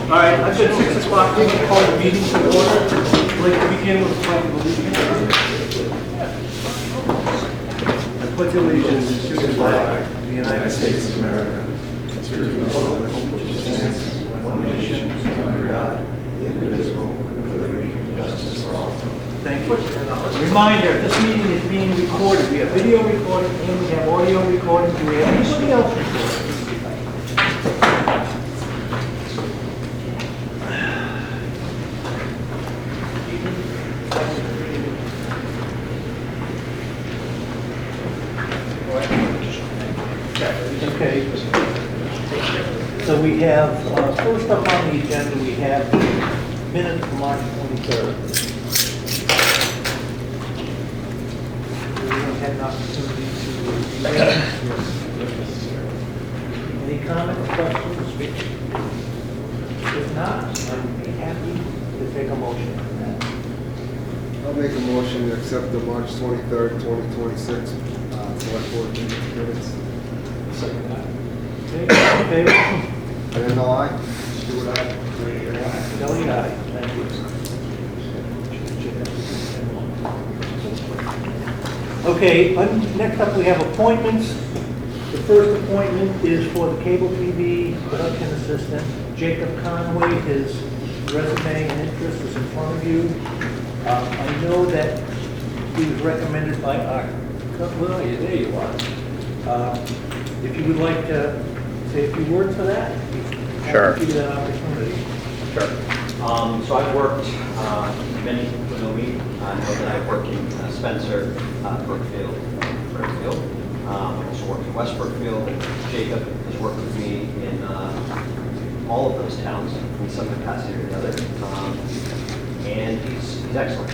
All right, I said 6 o'clock. We can call the meeting to order. I'd like to begin with the pledge of allegiance. I pledge allegiance to the flag of the United States of America, to the republic which stands one nation under God, indivisible, with liberty and justice for all. Thank you. Reminder: this meeting is being recorded. We have video recording and we have audio recording. Do we have anybody else recording? Okay. So we have, first up on the agenda, we have minutes from March 23rd. We don't have an opportunity to review that. Any comments, questions? If not, I'd be happy to take a motion on that. I'll make a motion to accept the March 23rd, 2026 select board meeting minutes. Second that. Okay, all in favor? And aye. Stewart, aye. Kelly, aye. Thank you. Okay, next up we have appointments. The first appointment is for the cable TV production assistant, Jacob Conway. His resume and interest is in front of you. I know that he was recommended by our, well, there you are. If you would like to say a few words for that? Sure. I'll give you that opportunity. Sure. So I've worked, many people know me. I know that I've worked in Spencer, Brimfield. I also worked in West Brookfield. Jacob has worked with me in all of those towns in some capacity or another. And he's excellent.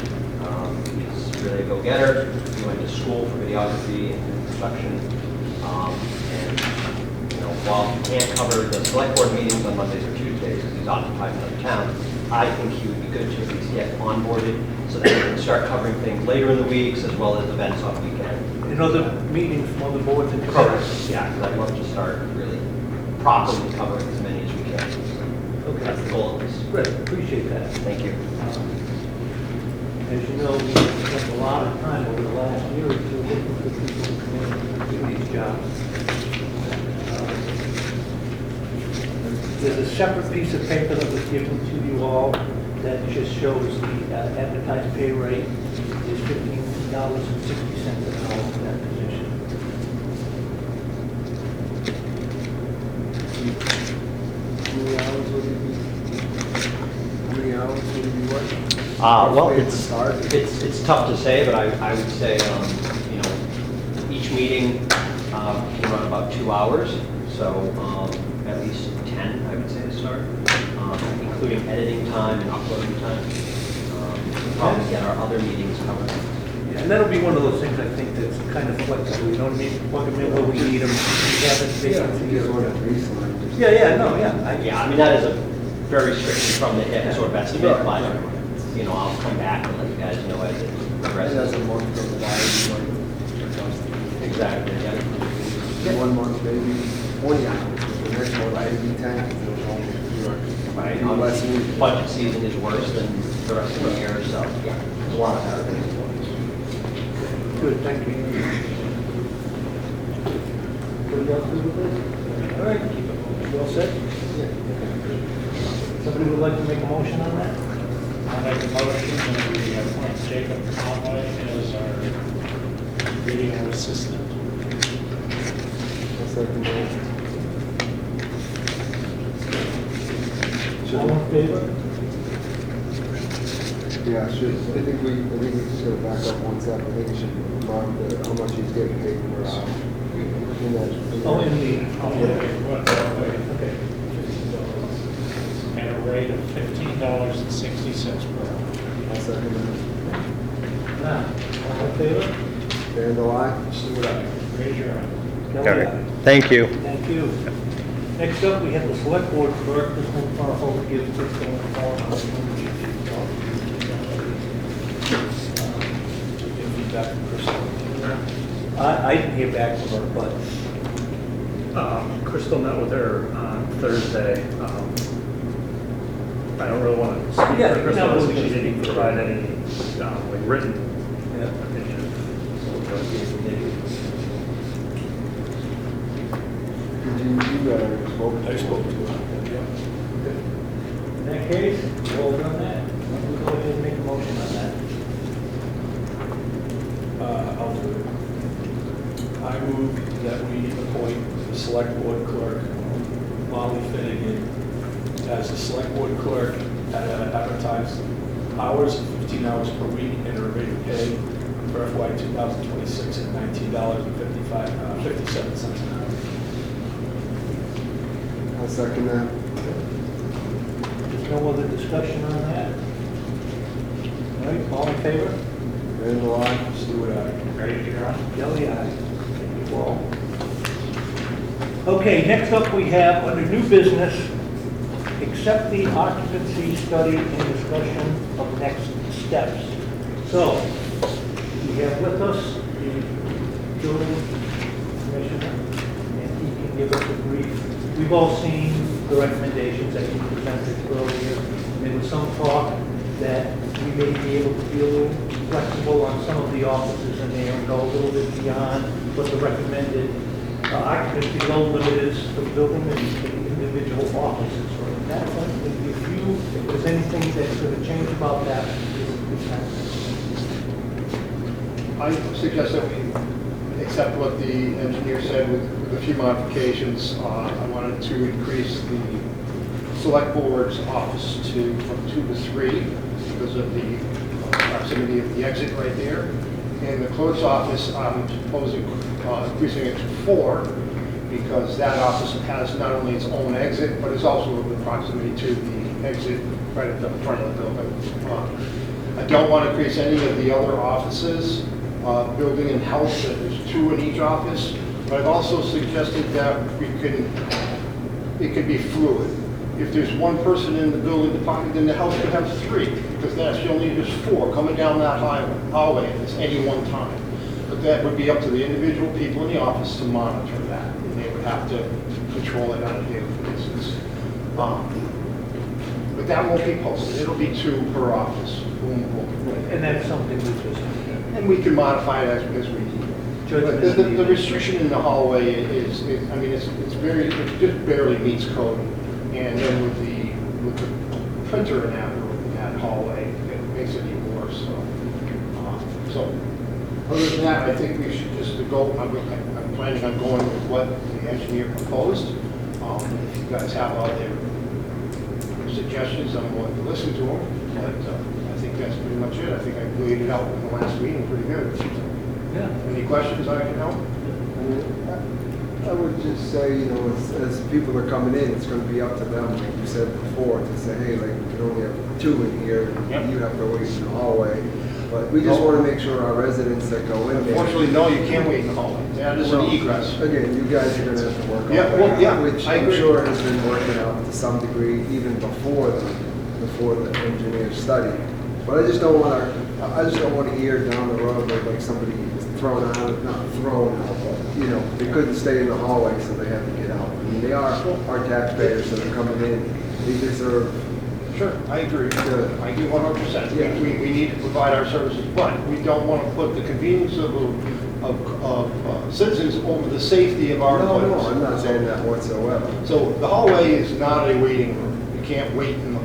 He's really a go-getter. He went to school for videography and production. And you know, while he can't cover the select board meetings on Mondays or Tuesdays because he's occupied in another town, I think he would be good to at least get onboarded so that he can start covering things later in the weeks as well as events on weekends. In other meetings from other boards and Correct. committees? Yeah, because I'd love to start really properly covering as many as we can. Okay. That's the goal of this. Great, appreciate that. Thank you. As you know, we spent a lot of time over the last year or two looking for people who come in and do these jobs. There's a separate piece of paper that was given to you all that just shows the advertised pay rate is $15.60 an hour for that position. How many hours would you be working? Well, it's tough to say, but I would say, you know, each meeting can run about 2 hours, so at least 10, I would say, to start, including editing time and uploading time. We'll probably get our other meetings covered. Yeah, and that'll be one of those things I think that's kind of flexible, you know what I mean? Plug them in where we need them. Yeah, no, yeah. Yeah, I mean, that is a very strict from the hip sort of estimate, but, you know, I'll come back and let you guys know as it progresses. Exactly, yeah. 1 month, maybe 20 hours. The next one, I be 10. Right, obviously, budget season is worse than the rest of the year, so, yeah, there's a lot of that. Good, thank you. Anybody else good with this? All right, you all set? Somebody would like to make a motion on that? I'll make a motion that we appoint Jacob Conway as our video assistant. All in favor? Yeah, I think we just gotta back up one step. I think we should mark how much he's getting paid per hour. Oh, in the, Okay. okay. At a rate of $15.60 per hour. I'll second that. Now, all in favor? And the line? Stewart, aye. Raise your hand. Kelly, All right. aye. Thank you. Thank you. Next up, we have the select board clerk. This one, I'll hold to give Crystal a call. Feedback from Crystal. I didn't hear back from her, but Crystal met with her on Thursday. I don't really want to speak Yeah, for Crystal, no, she didn't provide any like written yeah. opinion. You spoke? I spoke to her. In that case, we'll vote on that. We'll go ahead and make a motion on that. I'll do it. I move that we appoint the select board clerk, Molly Finnegan, as the select board clerk at advertised hours of 15 hours per week and a rate of pay for FY 2026 at $19.57 an hour. I'll second that. There's no other discussion on that? All right, all in favor? And the line? Stewart, aye. Raise your hand. Kelly, aye. Thank you all. Okay, next up we have, under new business, accept the occupancy study and discussion of next steps. So, we have with us the building commissioner, and he can give us a brief. We've all seen the recommendations that he presented earlier. There was some talk that we may be able to be a little flexible on some of the offices in there and go a little bit beyond what the recommended occupancy load limit is for the building and the individual offices. So that one, if there's anything that's going to change about that, it's I suggest that we accept what the engineer said with a few modifications. I wanted to increase the select board's office from 2 to 3 because of the proximity of the exit right there. And the clerk's office, I'm proposing increasing it to 4 because that office has not only its own exit, but is also the proximity to the exit right at the front of the building. I don't want to increase any of the other offices. Building and health, there's 2 in each office, but I've also suggested that it could be fluid. If there's 1 person in the building department, then the health could have 3, because that's only just 4 coming down that hallway at any one time. But that would be up to the individual people in the office to monitor that, and they would have to control it on a daily basis. But that won't be posted, it'll be 2 per office. Boom, boom. and that's something we just, And we can modify it as we need. But the restriction in the hallway is, I mean, it's very, it just barely meets code. And then with the printer in that hallway, it makes it even worse, so. Other than that, I think we should just go, I'm planning on going with what the engineer proposed. If you guys have other suggestions, I'm willing to listen to them. But I think that's pretty much it. I think I laid it out in the last meeting pretty good. yeah. Any questions I can help? I would just say, you know, as people are coming in, it's gonna be up to them, like you said before, to say, hey, like, we can only have 2 in here, Yep. and you have to wait in the hallway. But we just wanna make sure our residents that go in there. Unfortunately, no, you can't wait in the hallway. That is an egress. Again, you guys are gonna have to work on Yeah, well, yeah, that, which I I'm agree. sure has been working out to some degree, even before the engineer's study. But I just don't wanna hear down the road that like somebody is thrown out, not thrown out, but, you know, they couldn't stay in the hallway, so they had to get out. I mean, they are our taxpayers that are coming in, they deserve. Sure, I agree. Good. I agree 100%. Yeah. We need to provide our services, but we don't want to put the convenience of citizens over the safety of our No, employees. I'm not saying that whatsoever. So the hallway is not a waiting room. You can't wait in the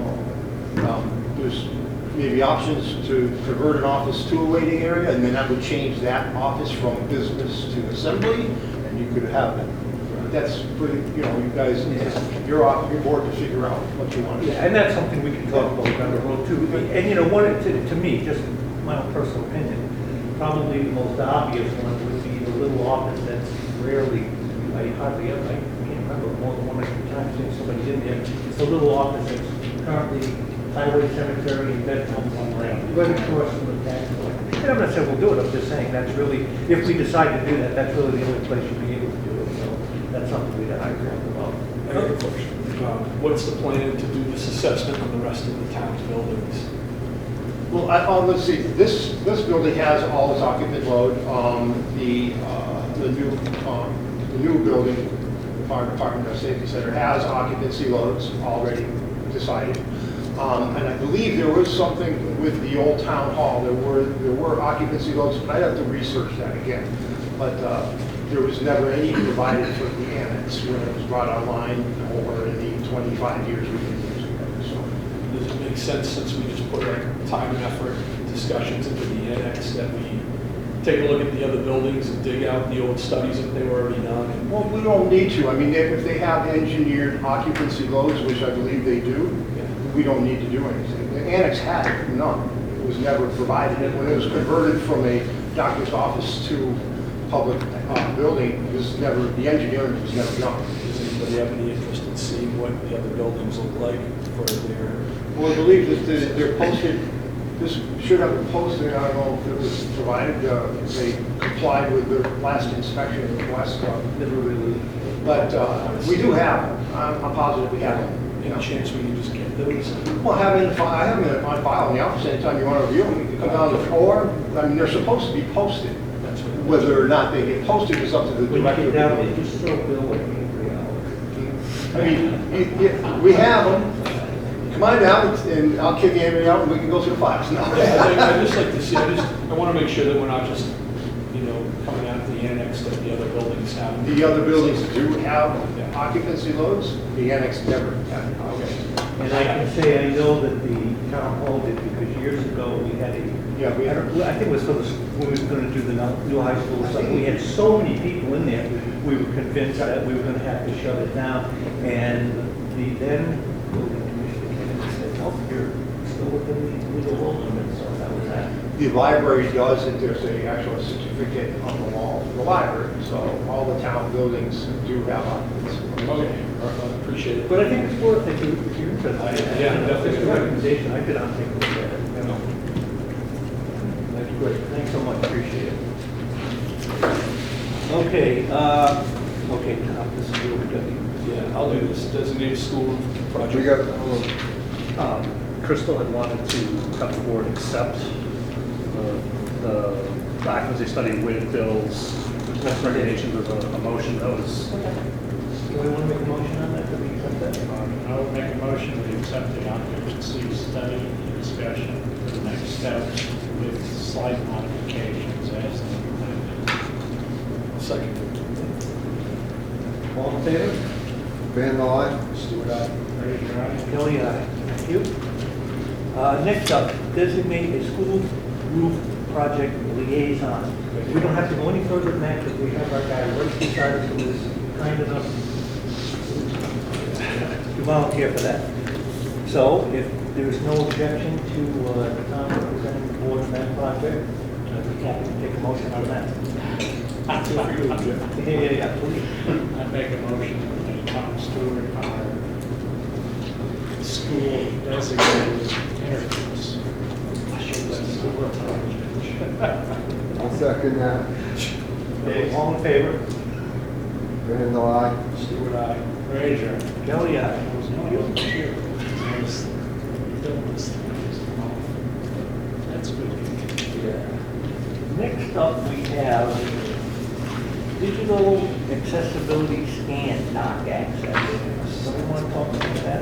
hallway. There's maybe options to convert an office to a waiting area, and then that would change that office from business to assembly, and you could have but that's for, you know, you guys, you're off, your board to figure out what you want to do. Yeah, and that's something we can talk about down the road too. And you know, to me, just my own personal opinion, probably the most obvious one would be the little office that's rarely, I hardly ever, I can't remember more than one or two times seeing somebody in there. It's a little office that's currently highway cemetery and vet home on right across from the tax collector. And I'm not saying we'll do it, I'm just saying that's really, if we decide to do that, that's really the only place you'll be able to do it. So that's something that I talked about. Another question. What's the plan to do this assessment on the rest of the town's buildings? Well, let's see, this building has all its occupant load. The new building, the Fire Department of Safety Center, has occupancy loads already decided. And I believe there was something with the old town hall, there were occupancy loads, but I'd have to research that again. But there was never any provided for the annex when it was brought online over in the 25 years we've been using it, so. Does it make sense, since we just put our time and effort discussions into the annex, that we take a look at the other buildings and dig out the old studies if they were already done? And Well, we don't need to. I mean, if they have engineered occupancy loads, which I believe they do, we don't need to do anything. The annex had none. It was never provided. When it was converted from a doctor's office to public building, it was never, the engineering was never done. Does anybody have any interest in seeing what the other buildings look like for their? Well, I believe that they're posted, this should have been posted, I don't know if it was provided, they complied with the last inspection request. Never really. But we do have them. I'm positive we have them. Any chance we can just get those? Well, I have them on file in the office anytime you want to review them. You can come down the floor. I mean, they're supposed to be posted. That's what. Whether or not they get posted is up to the When you director. get down there, just throw Bill like every hour. I mean, we have them. Come on down and I'll kick Anthony out and we can go through the files. No. I just like to see, I want to make sure that we're not just, you know, coming out of the annex that the other buildings have. The other buildings do have occupancy loads. The annex never had. Okay. And I can say, I know that the town hall did, because years ago, we had Yeah, we had. I think it was for the, when we were gonna do the new high school stuff, we had so many people in there, we were convinced that we were gonna have to shut it down. And the then building commissioner came and said, no, you're still within the legal rule limits, so that was that. The library does, if there's a actual certificate on the wall for the library, so all the town buildings do have occupancy. Okay, I appreciate it. But I think it's worth it if you're interested. Yeah, If it's a definitely. recommendation, I could take a look at it. You know. That's great, thanks so much, appreciate it. Okay, okay, Tom, this is where we got you. Yeah, I'll do this designated school project. We got, hold on. Crystal had wanted to have the board accept the occupancy study with Bill's recommendations as a motion that was. Do we want to make a motion on that, that we accept that? I would make a motion to accept the occupancy study and discussion for the next steps with slight modifications as implemented. Second. All in favor? Van the line? Stewart, aye. Fraser, aye. Kelly, aye. Thank you. Next up, designate a school roof project liaison. We don't have to go any further than that because we have our guy right beside us who is kind enough to volunteer for that. So if there's no objection to the town representing the board in that project, I'd be happy to take a motion on that. Feel free to object. Yeah, please. I'd make a motion that Tom Stewart, our school designated interviews. I'll second that. Okay, all in favor? Van the line? Stewart, aye. Fraser. Kelly, aye. There was no one here. There's- That's good. Next up, we have digital accessibility scan doc access. Someone want to talk about that?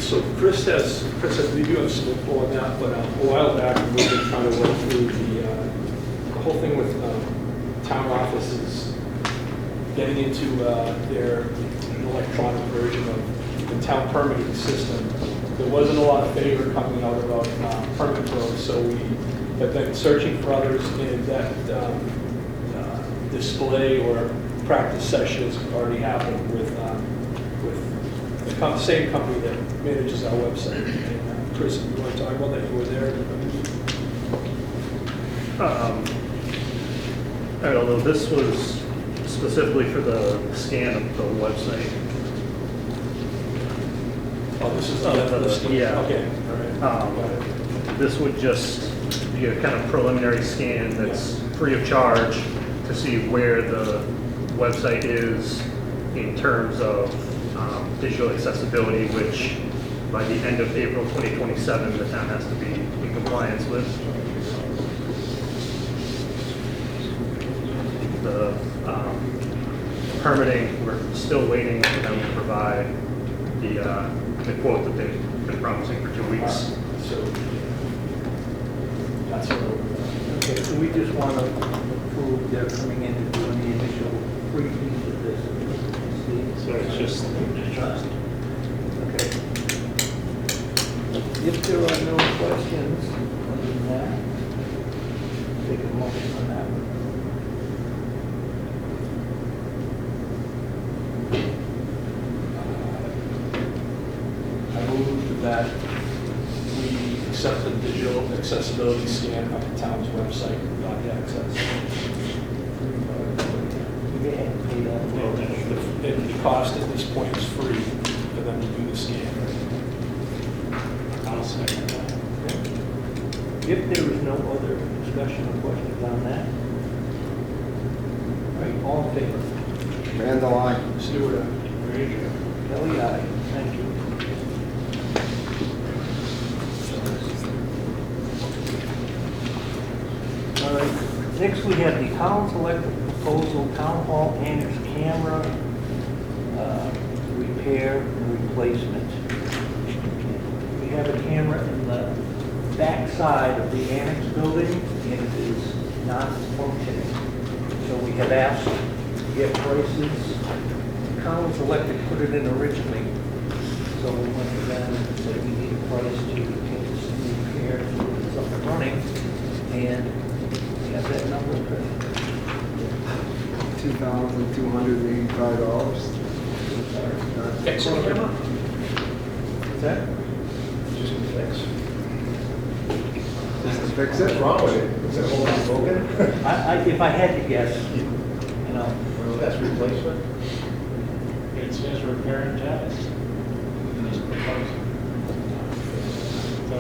So Chris has, we do have some info on that, but a while back, we've been trying to work through the whole thing with town offices, getting into their electronic version of the town permitting system. There wasn't a lot of favor coming out about permit pros, so we have been searching for others, and that display or practice sessions already happened with the same company that manages our website. And, Chris, if you want to talk about that, you were there. All right, although this was specifically for the scan of the website. Oh, this is, Yeah. Okay, all right. Got it. This would just be a kind of preliminary scan that's free of charge to see where the website is in terms of digital accessibility, which by the end of April 2027, the town has to be in compliance with. The permitting, we're still waiting for them to provide the quote that they've been promising for 2 weeks. So, that's a little. Okay, so we just want to approve they're coming in and doing the initial briefing of this. So it's just, Okay. If there are no questions, other than that, take a motion on that. I move that we accept the digital accessibility scan of the town's website, not the access. And the cost at this point is free for them to do the scan. I'll second that. If there is no other discussion or questions on that, all right, all in favor? Randall, I. Stewart, Kelly, aye. Thank you. All right, next we have the Collins Electric proposal, Town Hall Annex camera repair and replacement. We have a camera in the back side of the annex building, and it is not functioning. So we have asked to get prices. Collins Electric put it in originally, so we went to them and said we need a price to get this repaired, so it's up and running. And we have that number, Chris. $2,285. Excellent. Is that? Just to fix. Just to fix What's it? wrong with it? Is it holding broken? If I had to guess, you know, Well, that's replacement. It says repair and test in this proposal. So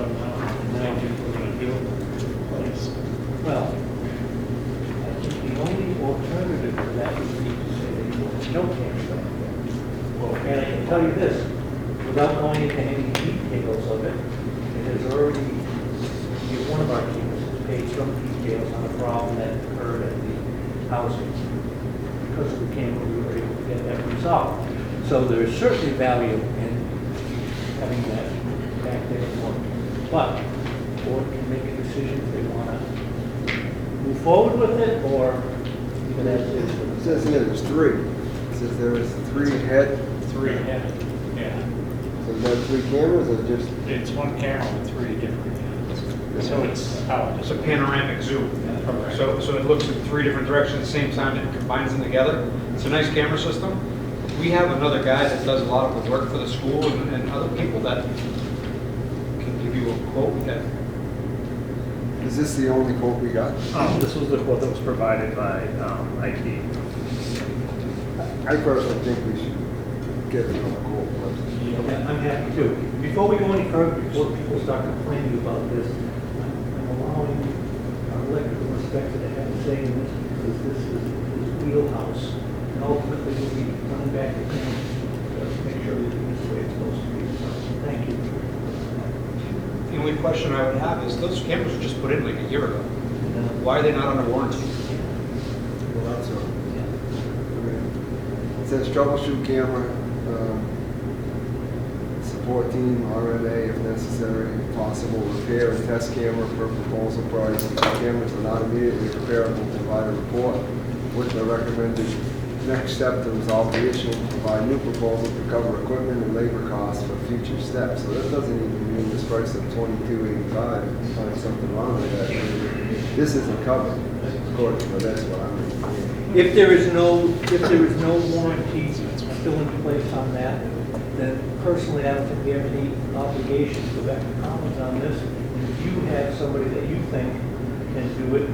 now we're going to do it, replace. well, I think the only alternative to that would be to say that you no camera. Well, and I can tell you this, without going into any details of it, it has already, one of our teams has paid some details on a problem that occurred at the housing. Because of the camera, we were able to get that resolved. So there is certainly value in having that back there working. But the board can make a decision if they want to move forward with it, or even as It is. says here there's 3. It says there is 3 head. 3 ahead, yeah. So is that 3 cameras or just? It's one camera with 3 different cameras. So it's how It's a panoramic zoom. Correct. So it looks in 3 different directions at the same time and combines them together. It's a nice camera system. We have another guy that does a lot of the work for the school and other people that can give you a quote that, Is this the only quote we got? This was the quote that was provided by IT. I personally think we should get another quote. Yeah, I'm happy to. Before we go any further, before people start complaining about this, I'm allowing our electrical inspector to have a say in this because this is his wheelhouse. And ultimately, we'll be running back to him to make sure everything is the way it's supposed to be. So, thank you. the only question I would have is those cameras were just put in like a year ago. Why are they not under warranty? Well, that's all. It says troubleshoot camera, support team, RNA if necessary, possible repair and test camera per proposal price. If the cameras are not immediately repairable, provide a report with the recommended next step to resolve the issue, provide new proposal to cover equipment and labor costs for future steps. So that doesn't even mean this price of $22.85, find something wrong with that. This isn't covered, according to this, what I'm reading. If there is no warranty still in place on that, then personally, I don't think we have any obligation to go back to Collins on this. And if you have somebody that you think can do it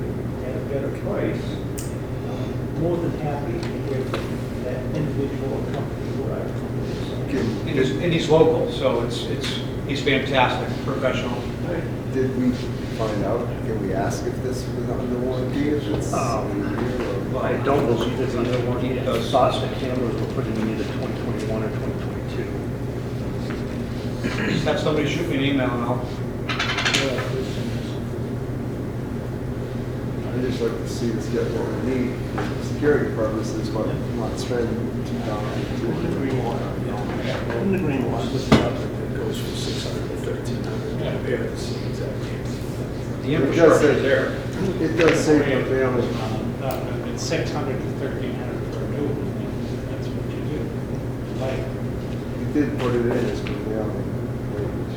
at a better price, more than happy to hear from that individual or company, whatever. And he's local, so he's fantastic, professional. Did we find out, can we ask if this was under warranty? If it's I don't believe it's under warranty. I thought the cameras were put in either 2021 or 2022. Just have somebody shoot me an email and I'll. I'd just like to see us get what we need for security purposes, but not spend $2,200. In the green one. It goes from 600 to 1,300. Yeah, bear the same exact. The infrastructure is there. It does say prevailing. It's 600 to 1,300 for a new one. That's what you do. Like, You did put it in as prevailing wage.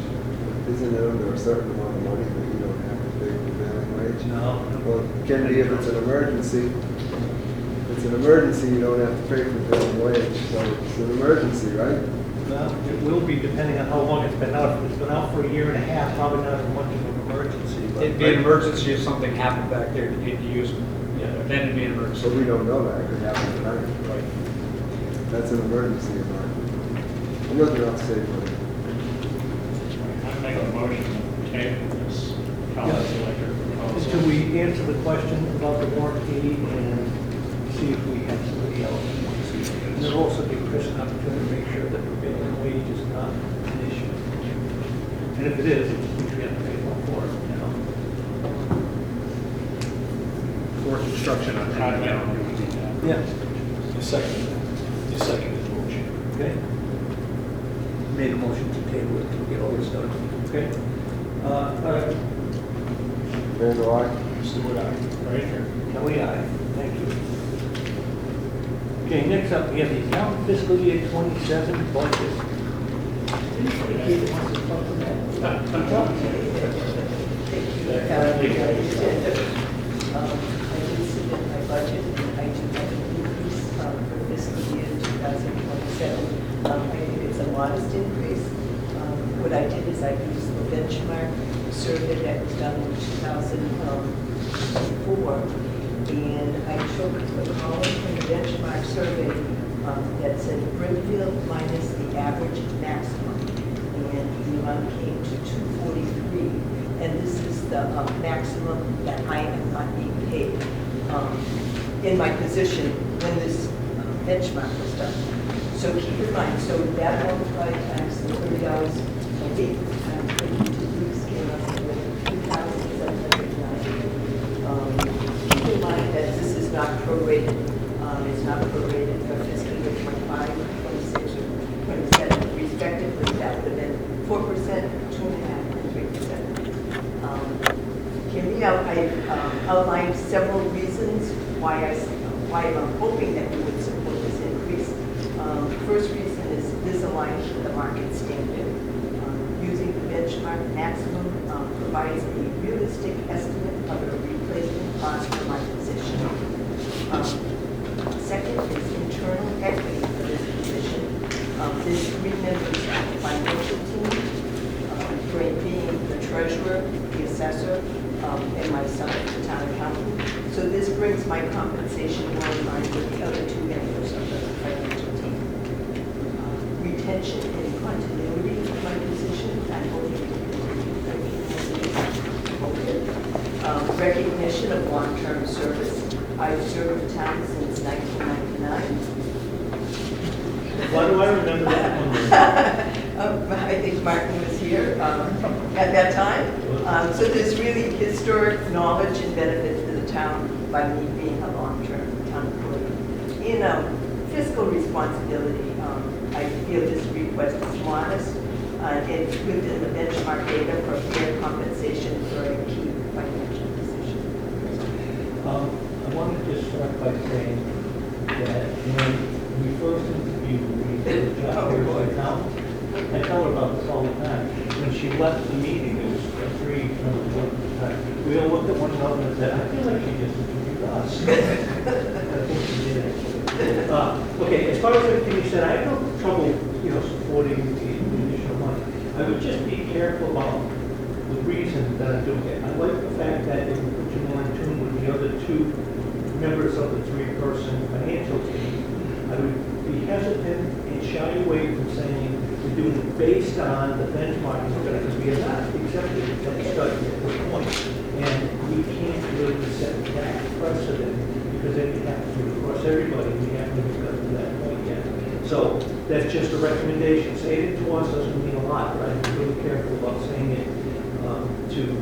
Isn't it under a certain amount of money that you don't have to pay prevailing wage? No. Well, it can be if it's an emergency. If it's an emergency, you don't have to pay prevailing wage, so it's an emergency, right? Well, it will be depending on how long it's been out. If it's been out for a year and a half, probably not as much of an emergency. But It'd be an emergency if something happened back there to get used. Yeah, then it'd be an emergency. So we don't know that, it could happen tonight. Right. That's an emergency, Mark. I'm looking out to save money. I make a motion to table this Collins Electric proposal. Should we answer the question about the warranty and see if we have somebody else who wants to see it? And there'll also be Chris an opportunity to make sure that prevailing wage is not an issue. And if it is, we should have to pay more for it, you know? For construction on How do any I account. do that? Yeah. You second the motion. Okay. Made a motion to table it to get all this done. Okay. All right. Randall, aye? Stewart, aye. Right here. Kelly, aye. Thank you. Okay, next up, we have the account fiscal year 27 budget. Kate wants to talk about I did submit my budget, and I do have an increase for fiscal year 2027. I think it's a modest increase. What I did is I used the benchmark survey that was done in 2004, and I took the column from the benchmark survey that said Brimfield minus the average maximum, and the amount came to 243. And this is the maximum that I am not being paid in my position when this benchmark was done. So keep in mind, so that multiplied times the 30 hours a week, times 32 weeks came up with 2,709. Keep in mind that this is not prorated. It's not prorated for fiscal year 25, 26, or 27, respectively. That would have been 4%, 2.5%, and 3%. Hear me out. I've outlined several reasons why I'm hoping that we would support this increase. First reason is this aligns with the market standard. Using the benchmark maximum provides a realistic estimate of the replacement cost for my position. Second is internal equity for this position. There's 3 members of the financial team, being the treasurer, the assessor, and myself, the town accountant. So this brings my compensation more in line with the other 2 members of the financial team. Retention and continuity of my position, I'm hoping to recognition of long-term service. I've served the town since 1999. Why do I remember that one? I think Martin was here at that time. So there's really historic knowledge and benefit to the town by me being a long-term town employee. In fiscal responsibility, I feel this request is modest. It's within the benchmark data for fair compensation for a key financial position. I wanted to start by saying that when we first interviewed me for the job here at town, I tell her about this all the time. When she left the meeting, it was 3 members at the time. We all looked at one another and said, I feel like she just interviewed us. I think she Okay, as far as everything you said, I have no trouble, supporting the additional money. I would just be careful about the reason that I'm doing it. I like the fact that it would put you more in tune with the other two members of the three-person financial team. I would be hesitant and shy away from saying we're doing it based on the benchmarking, because we have not accepted that study at this point. And we can't really set that precedent, because then you have to do it across everybody, we haven't even gotten to that point yet. So that's just a recommendation. Saying it to us doesn't mean a lot, but I'm really careful about saying it to the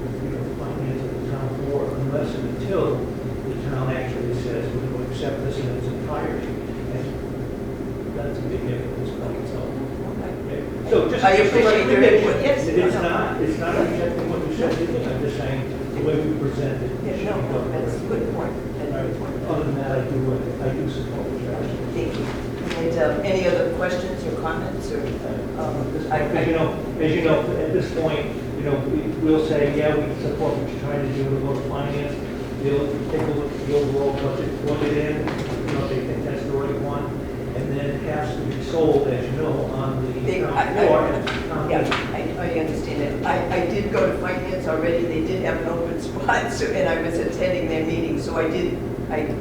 finance of the town board, unless and until the town actually says we're going to accept this in its entirety. And that's a big if at this point. So just I a appreciate your recommendation. input. Yes. It's not rejecting what you said, I'm just saying the way we present it. Yeah, no, that's a good point. That's a good point. Other than that, I do support what you're asking. Thank you. And any other questions or comments or? As you know, at this point, we'll say, yeah, we support what you're trying to do, we'll go to finance, they'll take a look at the overall budget, plug it in, they think that's the right one, and then it has to be sold, as you know, on the town floor. Yeah, I understand it. I did go to finance already, they did have an open spot, and I was attending their meeting, so I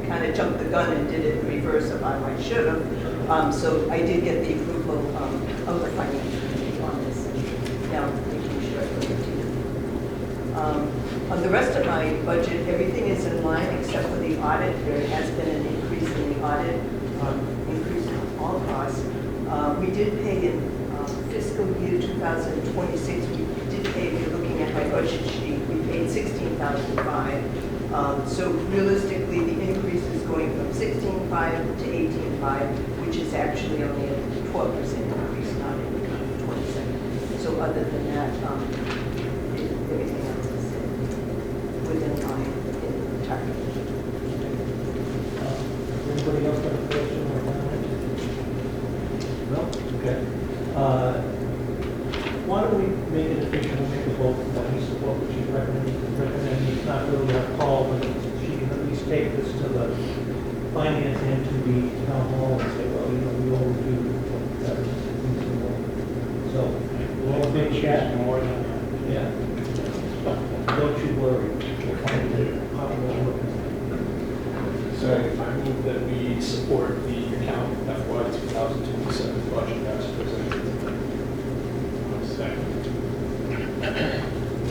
kind of jumped the gun and did it in reverse of how I should have. So I did get the approval of the finance committee on this. Now, making sure I put it to you. On the rest of my budget, everything is in line except for the audit. There has been an increase in the audit, increase in all costs. We did pay in fiscal year 2026, we did pay, if you're looking at my budget sheet, we paid $16,500. So realistically, the increase is going from $16,500 to $18,500, which is actually only a 12% increase, not a 27%. So other than that, everything else is within line in target. Anybody else have a question or comment? No? Okay. Why don't we make it official, we'll make a vote that we support what she's recommending. It's not really our call, but she can at least take this to the finance and to the town hall and say, well, we all do that. So, we'll all big chat. More than that. Yeah. Don't you worry. We'll find it. So I move that we support the account FY 2027 budget as presented. Second.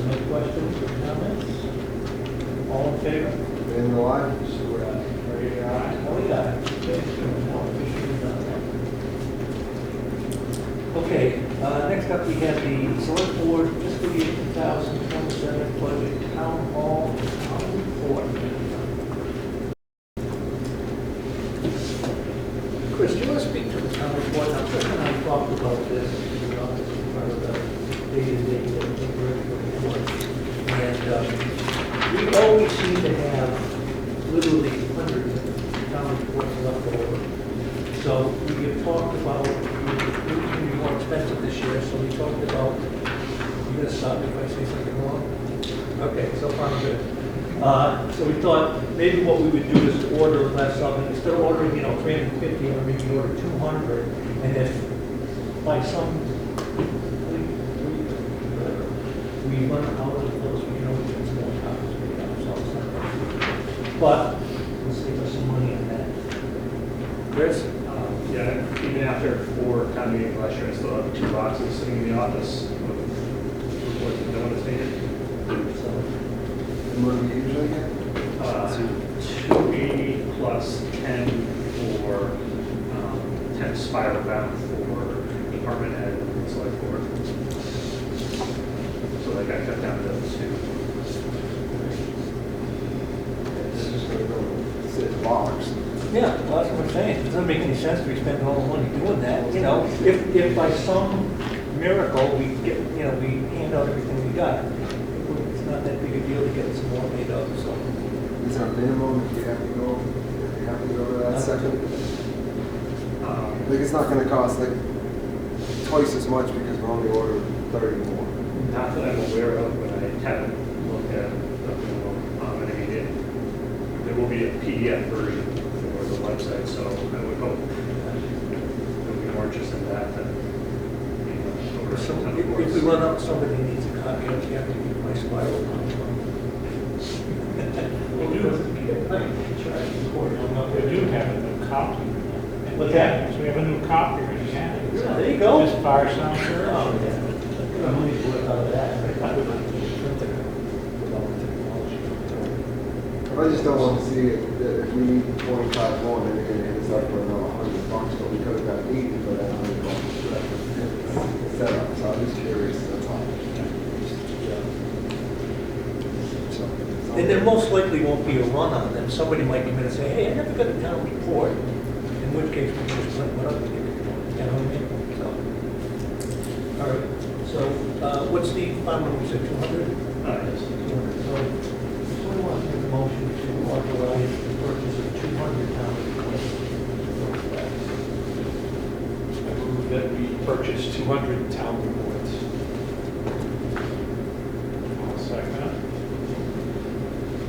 No questions or comments? All in favor? In the line? So we're at Ready to aye? Oh, yeah. Okay, next up we have the select board fiscal year 2027 budget town hall report. Chris, do you want to speak to the town report? Now, Chris and I talked about this, as part of the day-to-day report. And we always seem to have literally hundreds of town reports left over. So we have talked about, it's going to be more expensive this year, so we talked about, you're going to stop me if I say something wrong? Okay, so far I'm good. So we thought maybe what we would do is to order less of it. Instead of ordering, 350, or maybe order 200. And if by some, we run out of those, we can always get some more copies made ourselves. But we'll save us some money on that. Chris? Yeah, even after 4 town meetings last year, I still have 2 boxes sitting in the office with reports that no one has needed. So, And what do we usually get? 280 plus 10 for 10 spiral bound for department head and select board. So that got cut down to 2. It's just gonna go sit in the box. Yeah, well, that's what I'm saying. It doesn't make any sense to be spending all the money doing that, If by some miracle we get, we hand out everything we got, it's not that big a deal to get some more made up, so. Is there a minimum if you have to go to that second? Like, it's not gonna cost like twice as much because we're only ordering 30 more. Not that I'm aware of, but I haven't looked at the minimum. And I mean, there will be a PDF version for the website, so I would hope purchase of that, then. If we run out, somebody needs a copy, you have to give my spiral. We do have a new copy. What's that? So we have a new copy in hand. Yeah, there you go. This fire sound sure. Oh, yeah. Money's worth out of that. I just don't want to see it, that if we need 25 more, then they're gonna hit us up for another $100, but we could have got 80 for that $100. Setup, so I'm just curious, that's all. And there most likely won't be a run on them. Somebody might come in and say, hey, I never got a town report. In which case, we just let what other people do. You know what I mean? So, all right. So, what's the final, we said 200? 200. So, someone wants to make a motion to authorize the purchase of 200 town reports. I move that we purchase 200 town reports. I'll second it.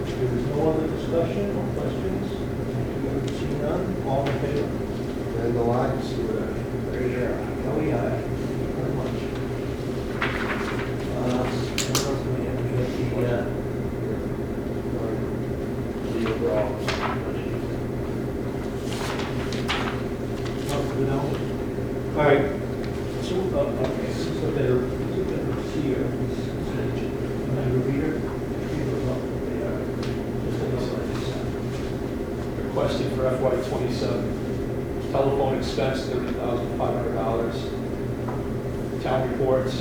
There is no other discussion or questions? See none? All in favor? And the lines, Very good. Oh, yeah. Thank you very much. What else do we have? We have The overall. all right. So, okay, so they're here. And then the reader. Requested for FY '27. Telephone expense, $30,500. Town reports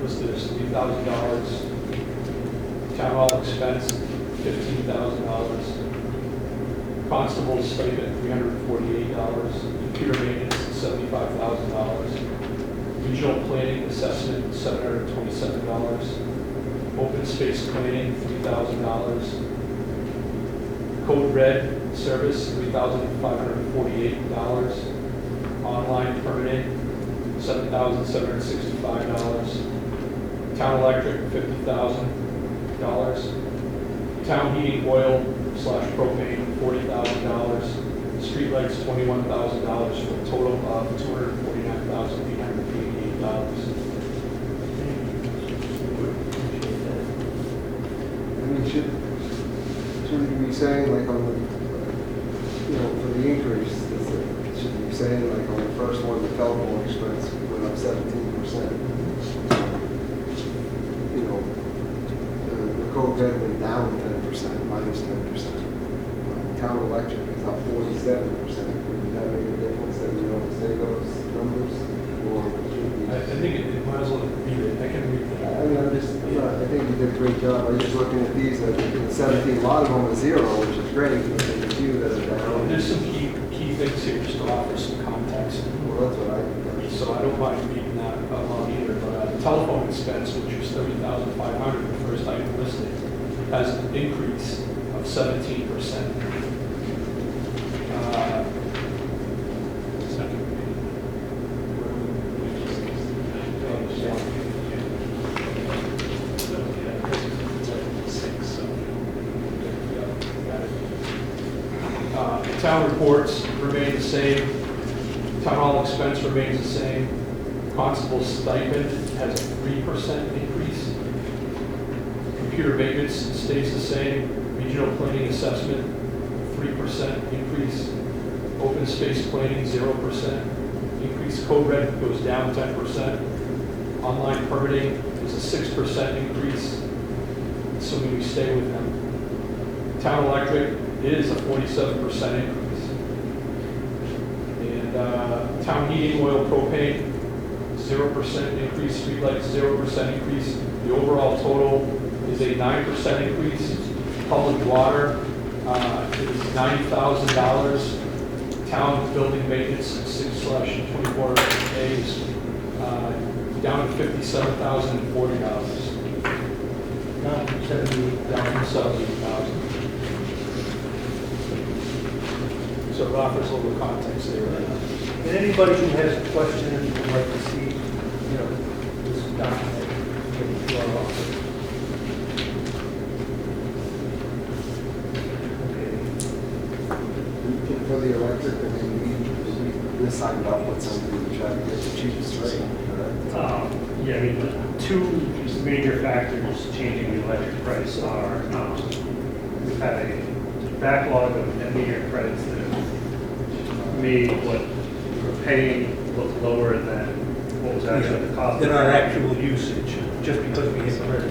listed as $3,000. Town hall expense, $15,000. Constable stipend, $348. Computer maintenance, $75,000. Regional planning assessment, $727. Open space planning, $3,000. Code Red service, $3,548. Online permitting, $7,765. Town electric, $50,000. Town heating oil / propane, $40,000. Streetlights, $21,000 for a total of $249,888. I mean, should we be saying like on the, for the increase, should we be saying like on the first one, the telephone expense went up 17%? The code red went down 10%, minus 10%. Town electric is up 47%. Would that make a difference that we don't say those numbers? Or I think it might as well read it. I can read I that. mean, I think you did a great job. I'm just looking at these, 17, a lot of them are zero, which is great, but there's a few that are down. There's some key things here just to offer some context. Well, that's what I think. So I don't mind reading that along either, but the telephone expense, which was $30,500, the first item listed, has an increase of 17%. Second Town reports remain the same. Town hall expense remains the same. Constable stipend has a 3% increase. Computer maintenance stays the same. Regional planning assessment, 3% increase. Open space planning, 0% increase. Code red goes down 10%. Online permitting is a 6% increase, assuming we stay with them. Town electric is a 47% increase. And town heating oil propane, 0% increase. Streetlights, 0% increase. The overall total is a 9% increase. Public water is $90,000. Town building maintenance, 6/24 days, down to $57,040. Down to 78,000. Down from 70,000. So it offers a little context there. And anybody who has questions would like to see, this document, get it to our office. Okay. For the electric, I mean, we signed up with somebody to try to get the cheapest rate, correct? Yeah, I mean, the two major factors changing the electric price are, we've had a backlog of net meter credits that have made what we're paying look lower than what was actually the cost. Than of our it. actual usage, just because we hit the credit.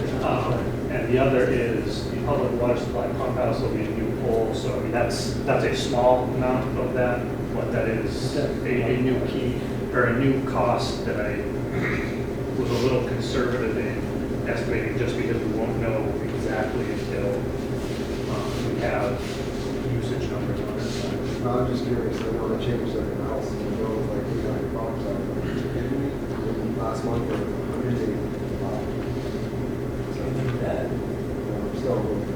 And the other is the public water supply pump house will be a new pole, so I mean, that's a small amount of that, but that is a new key, or a new cost that I was a little conservative in estimating, just because we won't know exactly until we have usage numbers on it. No, I'm just curious, I know I changed everything else, and it was like $800, last month, or $180. Something like that. I'm still looking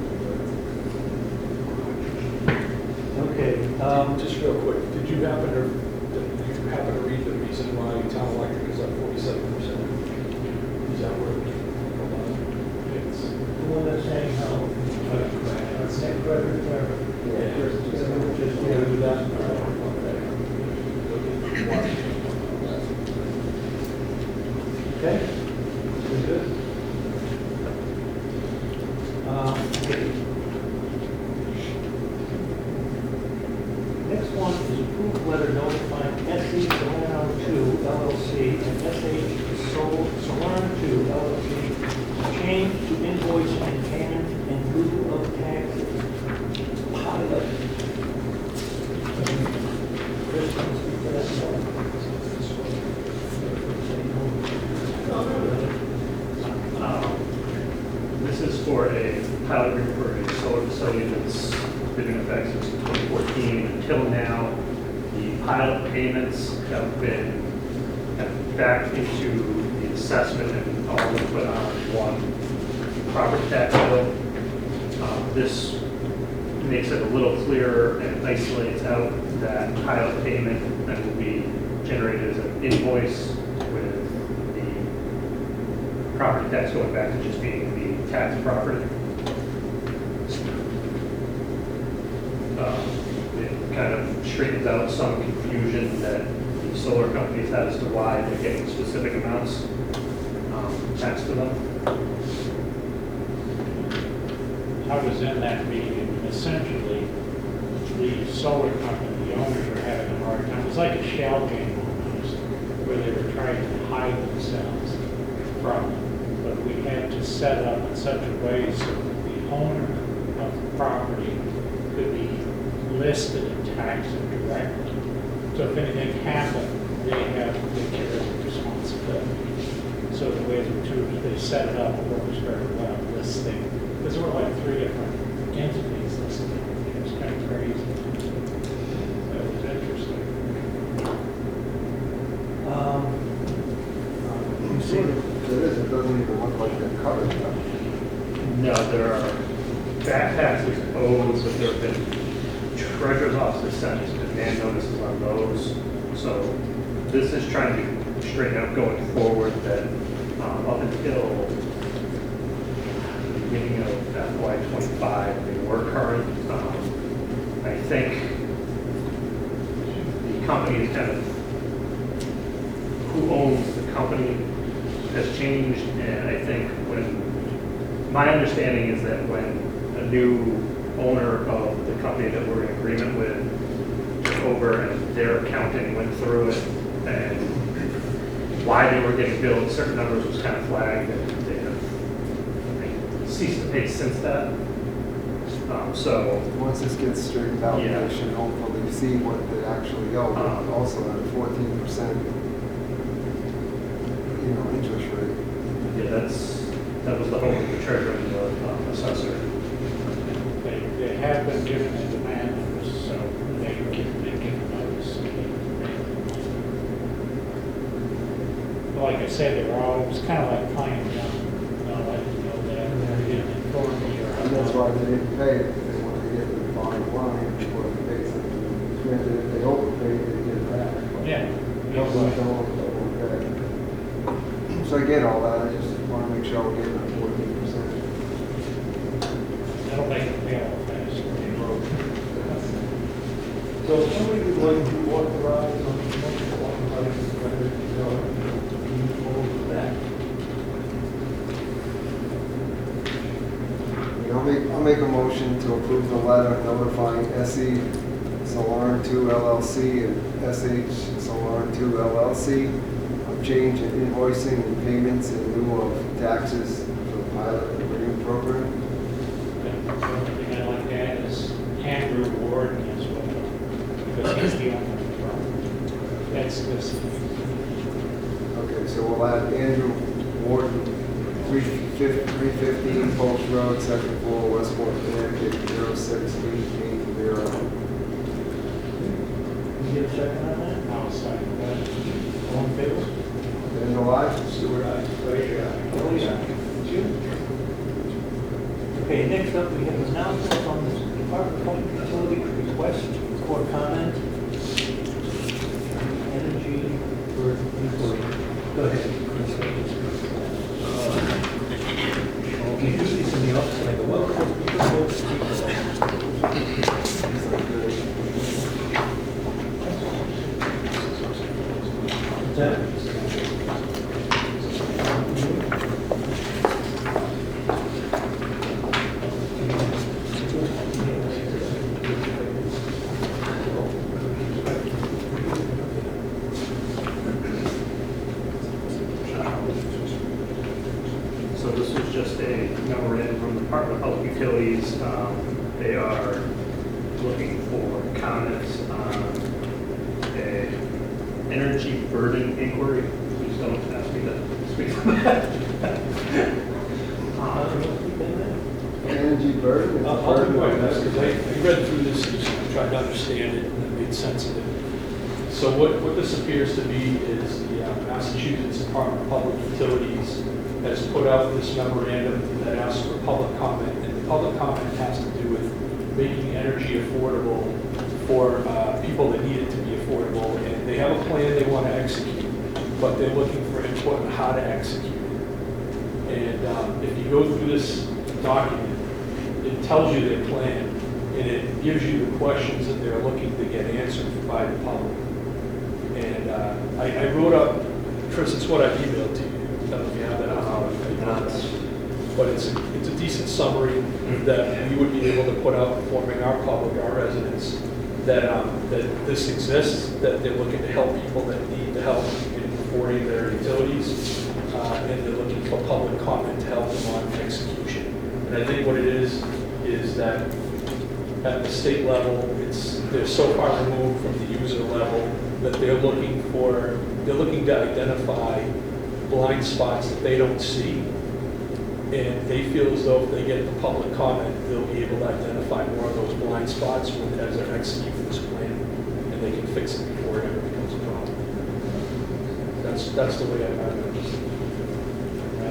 Okay, Just real quick, did you happen to read the reason why town electric is up 47%? Is that where? It's, the one that's saying how, that's net credit, yeah, just yeah, do that. Okay? We're good? Okay. Next one is approved letter notifying SE Solano 2 LLC and SH Solano 2 LLC change to invoice and payment in lieu of taxes. Pilot. Chris, can you speak to that? This is for a pilot agreement for a solar facility that's been in effect since 2014. Until now, the pilot payments have been backed into the assessment and all been put on one property tax bill. This makes it a little clearer and isolates out that pilot payment that will be generated as an invoice with the property tax going back to just being the tax property. It kind of straightens out some confusion that the solar companies had as to why they're getting specific amounts taxed to them. I was in that meeting, and essentially, the solar company, the owners were having a hard time. It was like a shell game almost, where they were trying to hide themselves from it. But we had to set it up in such a way so that the owner of the property could be listed and taxed directly. So if anything happened, they have to take care of the responsibility. So the way they set it up, it works very well, this thing. Because there were like 3 different entities listed. It was kind of crazy. That was interesting. You see, It doesn't even look like they're covered, though. No, there are back taxes owed, but there have been treasurer's office sent demand notices on those. So this is trying to straighten out going forward that up until the beginning of FY25, they were current. I think the company is kind of, who owns the company has changed, and I think my understanding is that when a new owner of the company that we're in agreement with took over and their accounting went through it, and why they were getting billed certain numbers was kind of flagged, and they have ceased to pay since that. So, Once this gets straightened out, Yeah. they should hopefully see what they actually owe, but also at a 14%, interest rate. yeah, that was the hope of the treasurer and the assessor. They have been given a demand notice, so they can give notice. But like I said, they were all, it was kind of like playing young. No, I didn't know that. They didn't inform me or. And that's why they didn't pay it, they wanted to get to the bottom line before they pay something. Granted, if they overpaid, they get it back. but Yeah. Nobody don't overpay. So I get all that, I just want to make sure we're getting that 14%. That'll make it pay off fast. so somebody would like to authorize on the motion to authorize the letter So, you move forward with that. I'll make a motion to approve the letter notifying SE Solar 2 LLC and SH Solar 2 LLC of change in invoicing and payments in lieu of taxes for the pilot agreement program. The only thing I'd like to add is Andrew Ward as well, because he's the owner of the property. That's this. Okay, so we'll add Andrew Wharton, 315 Post Road, second floor, Westport, Connecticut, 06880. Can you get a second on that? I'll second that. All in favor? And alive? Stewart, aye. Kelly, aye. Jim? Okay, next up, we have announcements on the Department of Public Utility request for comment. Energy for inquiry. Go ahead. Okay, usually it's in the office, like, welcome. What's that? So this was just a memorandum from the Department of Public Utilities. They are looking for comments on a energy burden inquiry. Please don't ask me to speak on that. Energy burden? It's a I'll do burden my on best, because everybody. I read through this and tried to understand it, and it made sense of it. So what this appears to be is the Massachusetts Department of Public Utilities has put out this memorandum that asks for public comment, and the public comment has to do with making energy affordable for people that need it to be affordable, and they have a plan they want to execute, but they're looking for input on how to execute it. And if you go through this document, it tells you their plan, and it gives you the questions that they're looking to get answered by the public. And I wrote up, Chris, it's what I emailed to you. I don't know if you have that on. But it's a decent summary that we would be able to put out informing our public, our residents, that this exists, that they're looking to help people that need the help in affording their utilities, and they're looking for public comment to help them on execution. And I think what it is that at the state level, they're so far removed from the user level that they're looking to identify blind spots that they don't see. And they feel as though if they get the public comment, they'll be able to identify more of those blind spots as they're executing this plan, and they can fix it before it ever becomes a problem. That's the way I understand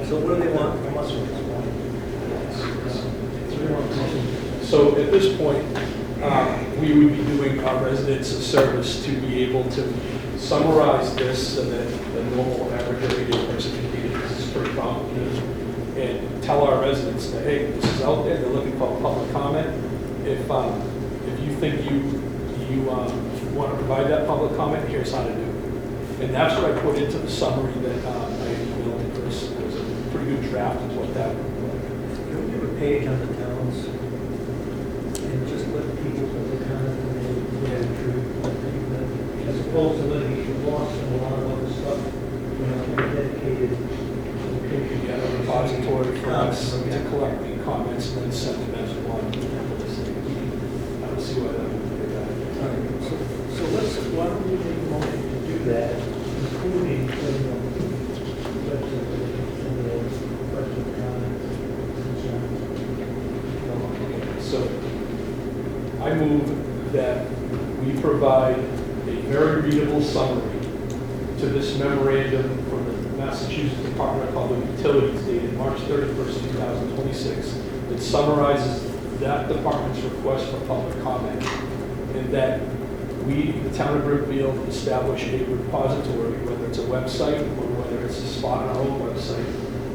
it. So what do they want from us at this point? What do they want from us? So at this point, we would be doing our residents a service to be able to summarize this so that the normal average everyday person can read it, because it's pretty complicated, and tell our residents that, hey, this is out there, they're looking for public comment. If you think you want to provide that public comment, here's how to do it. And that's what I put into the summary that I emailed to Chris. It was a pretty good draft of what that would look like. Can we give a page on the towns and just let people put the comment in there, as opposed to letting it get lost in a lot of other stuff, a dedicated location. Yeah, a repository for us to collect the comments and then send them as one. I don't see why that would be a bad idea. All right, so why don't we make a motion to do that, including, questions, comments, concerns. So I move that we provide a very readable summary to this memorandum from the Massachusetts Department of Public Utilities dated March 31st, 2026, that summarizes that department's request for public comment, and that we, the town of Brimfield, establish a repository, whether it's a website or whether it's a spot on our own website,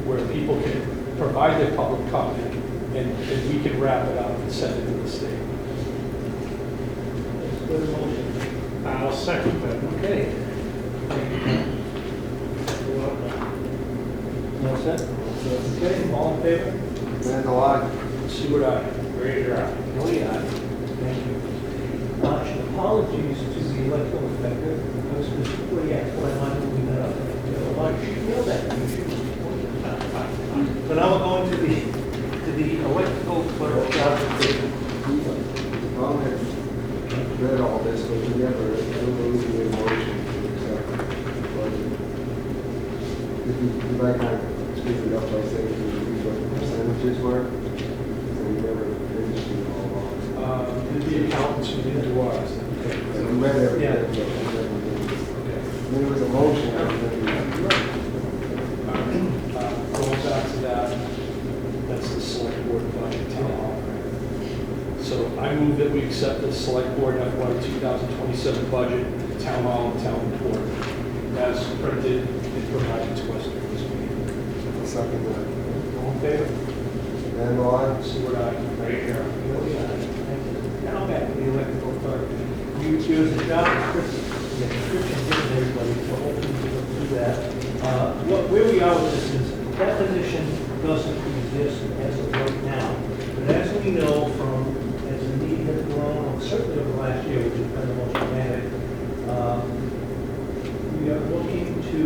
where people can provide their public comment, and we can wrap it up and send it to the state. Let's go to motion. I'll second that. Okay. All set? Okay, all in favor? Randall, I. Stewart, aye. Grader, aye. Oh, yeah. Thank you. Apologies to the electrical inspector. I was specifically asked why am I moving that up? Why did you feel that? You should. So now we're going to the electrical clerk job description. Tom had read all this, but he never, I don't know if he made a motion to accept the budget. If I kind of speak it up by saying what the percentages were, so we never finished it all off. The accountants who did do ours. And we read everything, Yeah. but we never did. And there was a motion, and then Going back to that, that's the select board budget town hall. So I move that we accept the select board FY 2027 budget, town hall and town report, as printed and provided to us during this meeting. I'll second that. All in favor? Randall, I. Stewart, aye. Grader, aye. Oh, yeah. Thank you. Now back to the electrical clerk. You use the job description, the description given everybody, so hopefully we will do that. Where we are with this is, that position doesn't exist as of right now. But as we know from, as the need has grown, certainly over the last year, which has been the most dramatic, we are looking to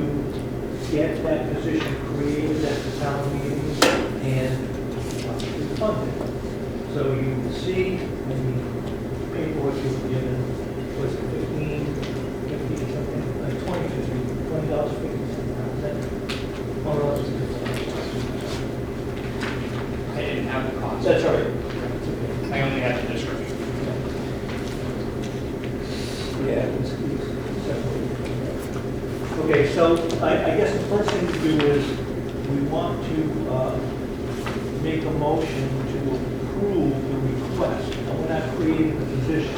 get that position created at the town meeting and funded. So you can see in the paperwork you were given, was it 50 something, like $20, $50 something. More or less. I didn't have the cost. That's all right. That's okay. I only had the description. Yeah, it was separated. Okay, so I guess the first thing to do is we want to make a motion to approve the request. Now, we're not creating the position.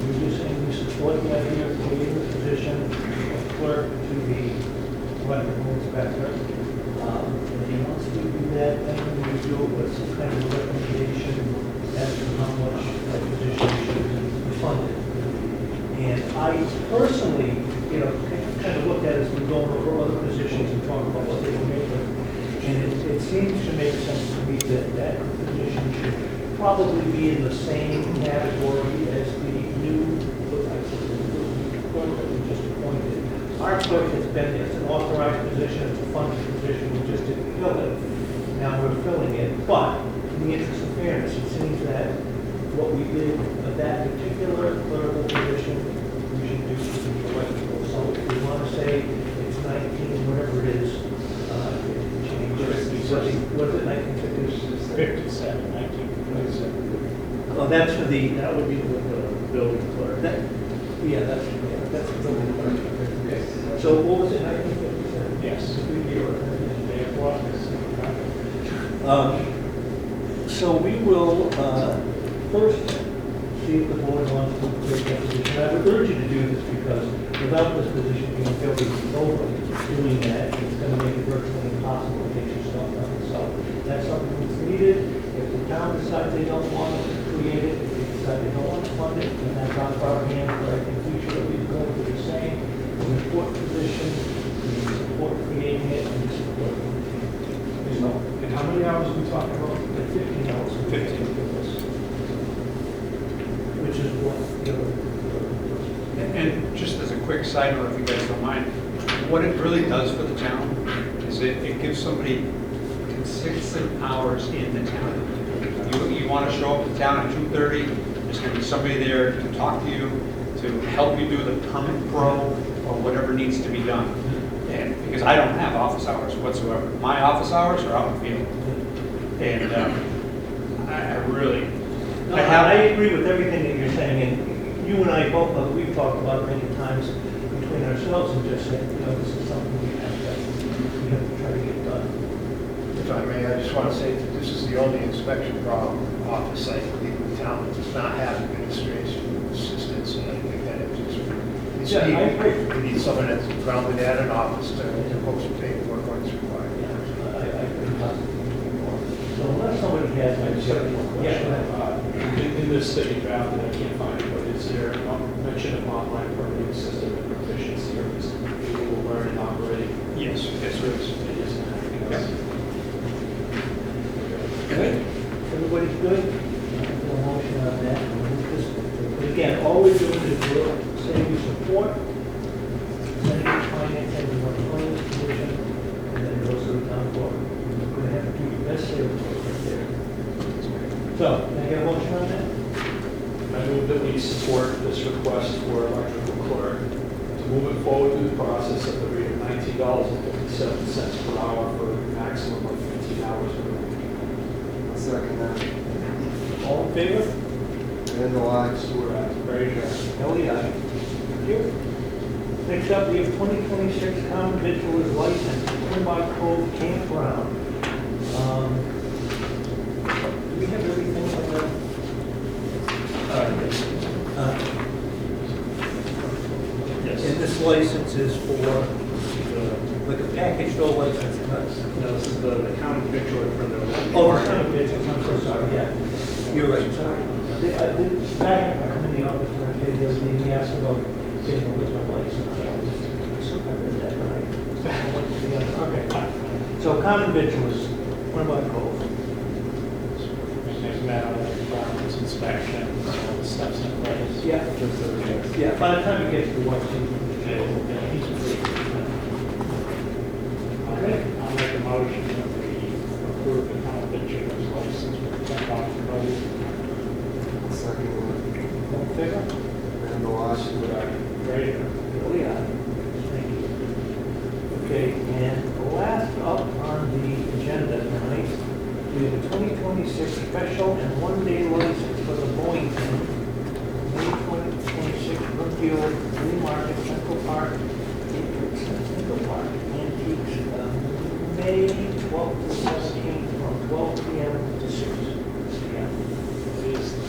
We're just saying we support the idea of creating the position of clerk to the electrical inspector. If he wants to do that, then we do it with some kind of recommendation as to how much that position should be funded. And I personally, kind of looked at it as we're going over other positions and talking about what they were making. And it seems to make sense to me that that position should probably be in the same category as the new clerk that we just appointed. Our clerk has been, it's an authorized position, it's a funded position, we just didn't fill it. Now we're filling it, but in the interest of fairness, it seems that what we did with that particular clerical position, we should do for the electrical. So if we want to say it's 19, whatever it is, change it. Was it 1950? 57, 1957. Oh, that's for the, That would be with the building clerk. yeah, that's the building department. Okay. So what was it, 1957? Yes. They have brought this in the contract. So we will first see if the board wants to create that position. I would urge you to do this because without this position being filled over doing that, it's going to make it virtually impossible to get your stuff done. So that's something that's needed. If the town decides they don't want to create it, if they decide they don't want to fund it, then that's out of our hands. But I think we should at least go to the same, an important position, we support creating it, and we support And how many hours are we talking about? 15 hours. 15. Which is what the other. And just as a quick side note, if you guys don't mind, what it really does for the town is it gives somebody consistent hours in the town. You want to show up to town at 2:30, there's going to be somebody there to talk to you, to help you do the permit pro or whatever needs to be done. And because I don't have office hours whatsoever. My office hours are out in the field. And I really, No, I I agree with everything that you're saying, and you and I both, we've talked about many times between ourselves and just said, this is something we have to try to get done. If I may, I just want to say that this is the only inspection problem office I believe in town that does not have administration assistants, and I think that it's Yeah, I needed. agree. We need someone that's grounded at an office to post paperwork when it's required. I couldn't possibly agree more. So unless somebody has, I just have one question. Yeah. In this that you drafted, I can't find it, but is there a mention of online permitting system and proficiency, or is it able to learn and operate? yes, yes, there is. It is. Good? Everybody's good? No motion on that. But again, all we're doing is we'll say we support, send it to finance and the finance commission, and then it goes to the town board. We're going to have to do your best sales right there. So, can I get a motion on that? I move that we support this request for electrical clerk to move it forward through the process at the rate of $19.57 per hour for a maximum of 15 hours per week. I'll second that. All in favor? Randall, I. Stewart, aye. Fraser. Ellie, aye. Thank you. Next up, we have 2026 common victuals license, Quinby Cove Campground. Do we have everything on that? Yes. And this license is for, like a package store license, No, this is the common victular for the. oh, it's kind of business, I'm so sorry, yeah. You're right, sorry. Back in the office, when I did the other day, he asked about getting a liquor license. I read that right. Okay, so common victuals, Quinby Cove. They've met all the requirements, inspections, all the steps in place. Yeah. Yeah, by the time you get to Washington, he's free. I'll make a motion that we approve the common victuals license for the $10 credit. I'll second that. All in favor? Randall, I. Stewart, aye. Fraser. Billy, aye. Thank you. Okay, and last up on the agenda tonight, we have a 2026 special and one-day license for the Boynton, May 2026 Brimfield Flea Market, Central Park, Central Park Antiques, May 12th to 17th, from 12 p.m. to 6 p.m. What is the,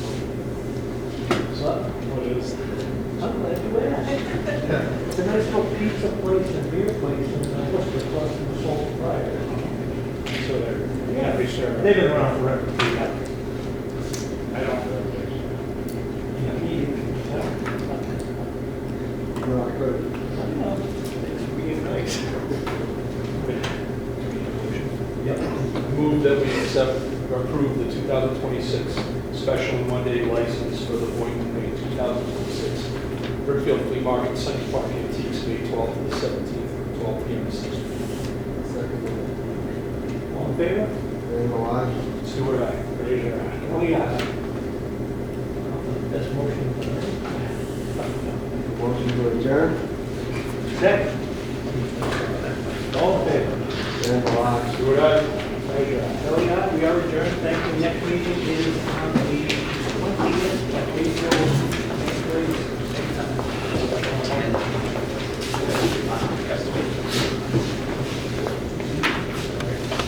What? what is the, I'm glad you asked. It's a nice little pizza place and beer place in Worcester, across from the Salt Friar. so they're, yeah, we serve. They've been around forever. I don't know. No, I could. It's really nice. Yep. Move that we accept or approve the 2026 special and one-day license for the Boynton, May 2026 Brimfield Flea Market, Central Park Antiques, May 12th to the 17th, from 12 p.m. to 6 p.m. Second that. All in favor? Randall, I. Stewart, aye. Fraser, aye. Oh, yeah. That's motion. Motion to adjourn. Second. All in favor? Randall, I. Stewart, aye. Fraser, aye. Ellie, aye. We are adjourned. Thank you. Next meeting is on